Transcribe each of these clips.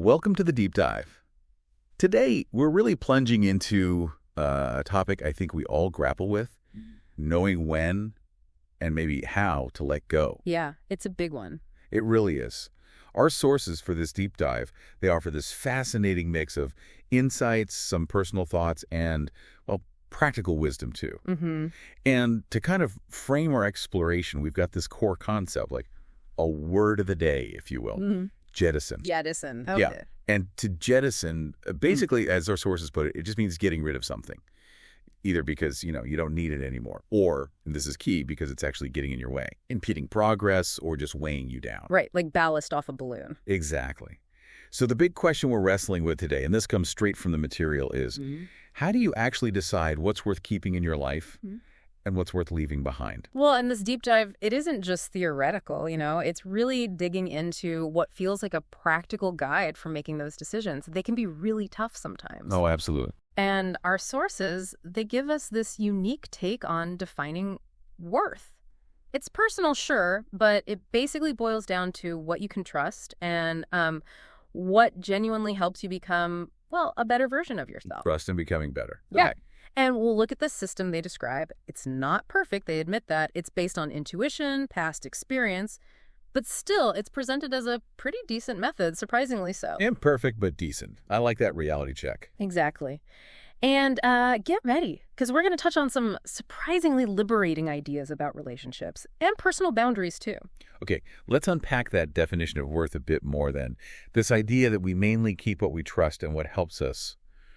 Welcome to the Deep Dive. Today, we're really plunging into a topic I think we all grapple with, knowing when and maybe how to let go. Yeah, it's a big one. It really is. Our sources for this deep dive, they offer this fascinating mix of insights, some personal thoughts, and, well, practical wisdom too. Mm-hmm. And to kind of frame our exploration, we've got this core concept, like a word of the day, if you will. Mm-hmm. Jettison. Jettison. Yeah. Okay. And to jettison, basically, as our sources put it, it just means getting rid of something. Either because, you don't need it anymore, or, and this is key, because it's actually getting in your way, impeding progress, or just weighing you down. Right, like ballast off a balloon. Exactly. So the big question we're wrestling with today, and this comes straight from the material, is how do you actually decide what's worth keeping in your life and what's worth leaving behind? Well, in this deep dive, it isn't just theoretical, it's really digging into what feels like a practical guide for making those decisions. They can be really tough sometimes. Oh, absolutely. And our sources, they give us this unique take on defining worth. It's personal, sure, but it basically boils down to what you can trust and what genuinely helps you become, well, a better version of yourself. Trust in becoming better. Yeah. Okay. And we'll look at the system they describe. It's not perfect, they admit that. It's based on intuition, past experience, but still, it's presented as a pretty decent method, surprisingly so. Imperfect, but decent. I like that reality check. Exactly. And get ready, because we're going to touch on some surprisingly liberating ideas about relationships and personal boundaries, too. Okay, let's unpack that definition of worth a bit more then. This idea that we mainly keep what we trust and what helps us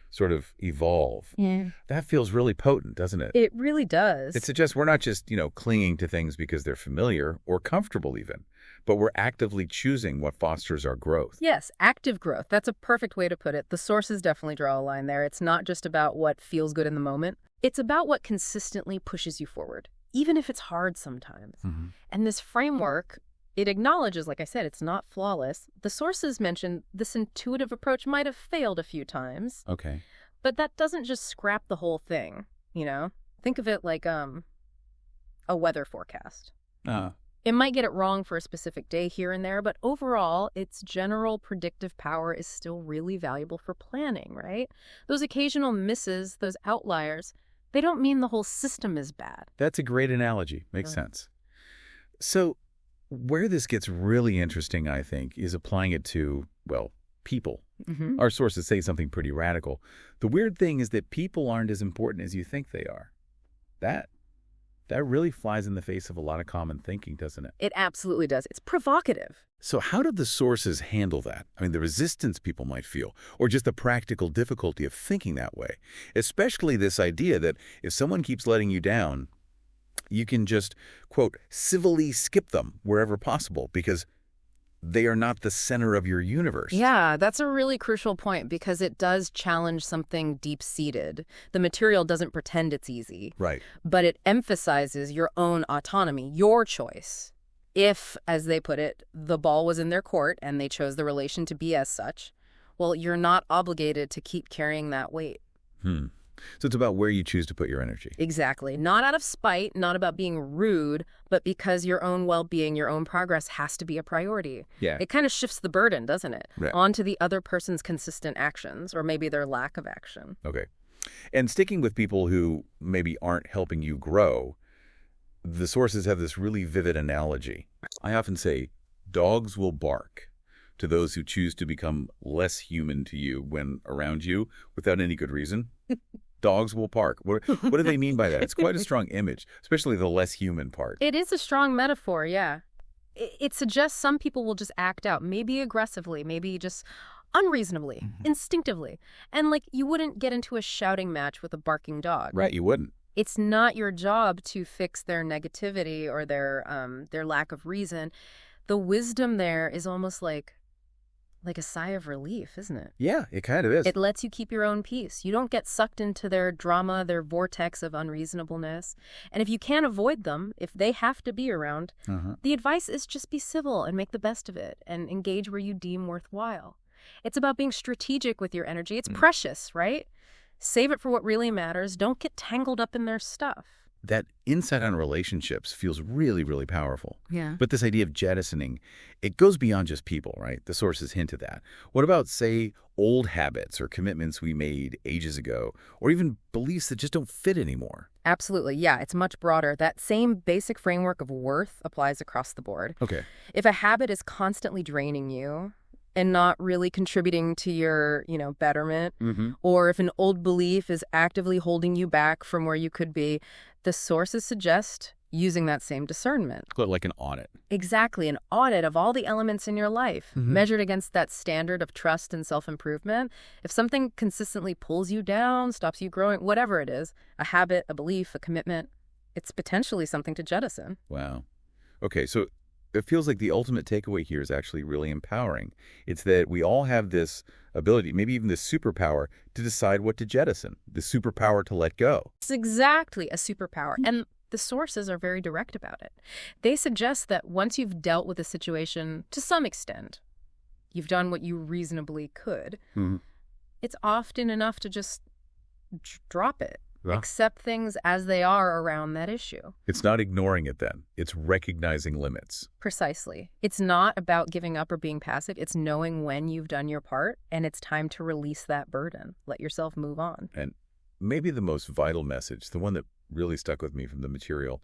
sort of evolve. Yeah. That feels really potent, doesn't it? It really does. It suggests we're not just, clinging to things because they're familiar or comfortable even, but we're actively choosing what fosters our growth. Yes, active growth. That's a perfect way to put it. The sources definitely draw a line there. It's not just about what feels good in the moment. It's about what consistently pushes you forward, even if it's hard sometimes. Mm-hmm. And this framework, it acknowledges, like I said, it's not flawless. The sources mention this intuitive approach might have failed a few times. Okay. But that doesn't just scrap the whole thing, Think of it like a weather forecast. It might get it wrong for a specific day here and there, but overall, its general predictive power is still really valuable for planning, right? Those occasional misses, those outliers, they don't mean the whole system is bad. That's a great analogy. Makes sense. So where this gets really interesting, I think, is applying it to, well, people. Mm-hmm. Our sources say something pretty radical. The weird thing is that people aren't as important as you think they are. That really flies in the face of a lot of common thinking, doesn't it? It absolutely does. It's provocative. So how do the sources handle that? I mean, the resistance people might feel, or just the practical difficulty of thinking that way, especially this idea that if someone keeps letting you down, you can just, quote, civilly skip them wherever possible because they are not the center of your universe. Yeah, that's a really crucial point because it does challenge something deep-seated. The material doesn't pretend it's easy. Right. But it emphasizes your own autonomy, your choice. If, as they put it, the ball was in their court and they chose the relation to be as such, well, you're not obligated to keep carrying that weight. So it's about where you choose to put your energy. Exactly. Not out of spite, not about being rude, but because your own well-being, your own progress has to be a priority. Yeah. It kind of shifts the burden, doesn't it? Right. Onto the other person's consistent actions, or maybe their lack of action. Okay. And sticking with people who maybe aren't helping you grow, the sources have this really vivid analogy. I often say, dogs will bark to those who choose to become less human to you when around you without any good reason. Dogs will bark. What do they mean by that? It's quite a strong image, especially the less human part. It is a strong metaphor, yeah. It suggests some people will just act out, maybe aggressively, maybe just unreasonably, instinctively. And you wouldn't get into a shouting match with a barking dog. Right, you wouldn't. It's not your job to fix their negativity or their lack of reason. The wisdom there is almost like a sigh of relief, isn't it? Yeah, it kind of is. It lets you keep your own peace. You don't get sucked into their drama, their vortex of unreasonableness. And if you can't avoid them, if they have to be around, the advice is just be civil and make the best of it and engage where you deem worthwhile. It's about being strategic with your energy. It's precious, right? Save it for what really matters. Don't get tangled up in their stuff. that insight on relationships feels really, really powerful. Yeah. But this idea of jettisoning, it goes beyond just people, right? The sources hint at that. What about, say, old habits or commitments we made ages ago, or even beliefs that just don't fit anymore? Absolutely. Yeah, it's much broader. That same basic framework of worth applies across the board. Okay. If a habit is constantly draining you and not really contributing to your, betterment, or if an old belief is actively holding you back from where you could be, the sources suggest using that same discernment. Like an audit. Exactly, an audit of all the elements in your life, measured against that standard of trust and self-improvement. If something consistently pulls you down, stops you growing, whatever it is, a habit, a belief, a commitment, it's potentially something to jettison. Wow. Okay, so it feels like the ultimate takeaway here is actually really empowering. It's that we all have this ability, maybe even this superpower, to decide what to jettison, the superpower to let go. It's exactly a superpower. And the sources are very direct about it. They suggest that once you've dealt with a situation to some extent, you've done what you reasonably could, it's often enough to just drop it. Yeah. Accept things as they are around that issue. It's not ignoring it then. It's recognizing limits. Precisely. It's not about giving up or being passive. It's knowing when you've done your part, and it's time to release that burden. Let yourself move on. And maybe the most vital message, the one that really stuck with me from the material,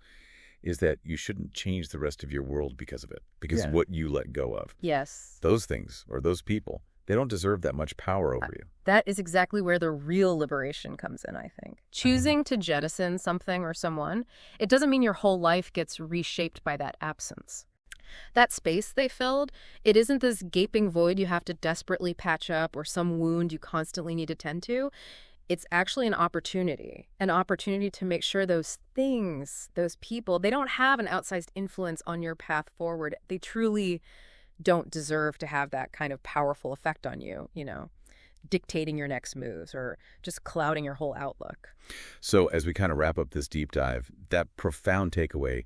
is that you shouldn't change the rest of your world because of it, because of what you let go of. Yes. Those things, or those people, they don't deserve that much power over you. That is exactly where the real liberation comes in, I think. Choosing to jettison something or someone, it doesn't mean your whole life gets reshaped by that absence. That space they filled, it isn't this gaping void you have to desperately patch up or some wound you constantly need to tend to. It's actually an opportunity to make sure those things, those people, they don't have an outsized influence on your path forward. They truly don't deserve to have that kind of powerful effect on you, dictating your next moves or just clouding your whole outlook. So as we kind of wrap up this deep dive, that profound takeaway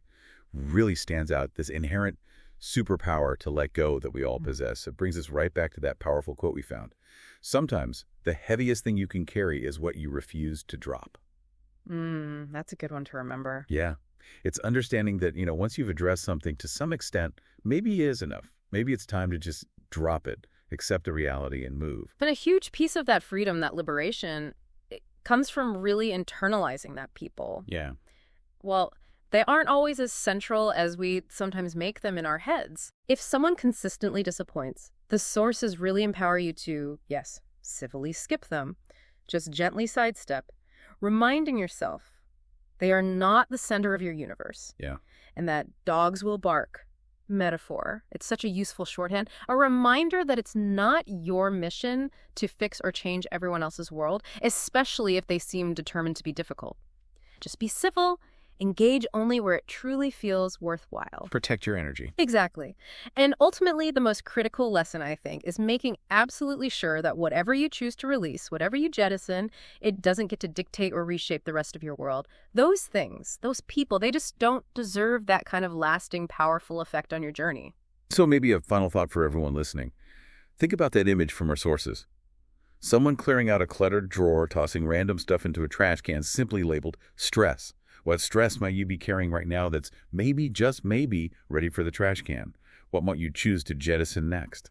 really stands out, this inherent superpower to let go that we all possess. It brings us right back to that powerful quote we found. Sometimes the heaviest thing you can carry is what you refuse to drop. That's a good one to remember. Yeah. It's understanding that, once you've addressed something to some extent, maybe it is enough. Maybe it's time to just drop it, accept the reality, and move. But a huge piece of that freedom, that liberation, it comes from really internalizing that people. Yeah. Well, they aren't always as central as we sometimes make them in our heads. If someone consistently disappoints, the sources really empower you to, yes, civilly skip them, just gently sidestep, reminding yourself they are not the center of your universe. Yeah. And that dogs will bark metaphor, it's such a useful shorthand, a reminder that it's not your mission to fix or change everyone else's world, especially if they seem determined to be difficult. Just be civil, engage only where it truly feels worthwhile. Protect your energy. Exactly. And ultimately, the most critical lesson, I think, is making absolutely sure that whatever you choose to release, whatever you jettison, it doesn't get to dictate or reshape the rest of your world. Those things, those people, they just don't deserve that kind of lasting, powerful effect on your journey. So maybe a final thought for everyone listening. Think about that image from our sources. Someone clearing out a cluttered drawer, tossing random stuff into a trash can simply labeled stress. What stress might you be carrying right now that's maybe, just maybe, ready for the trash can? What might you choose to jettison next?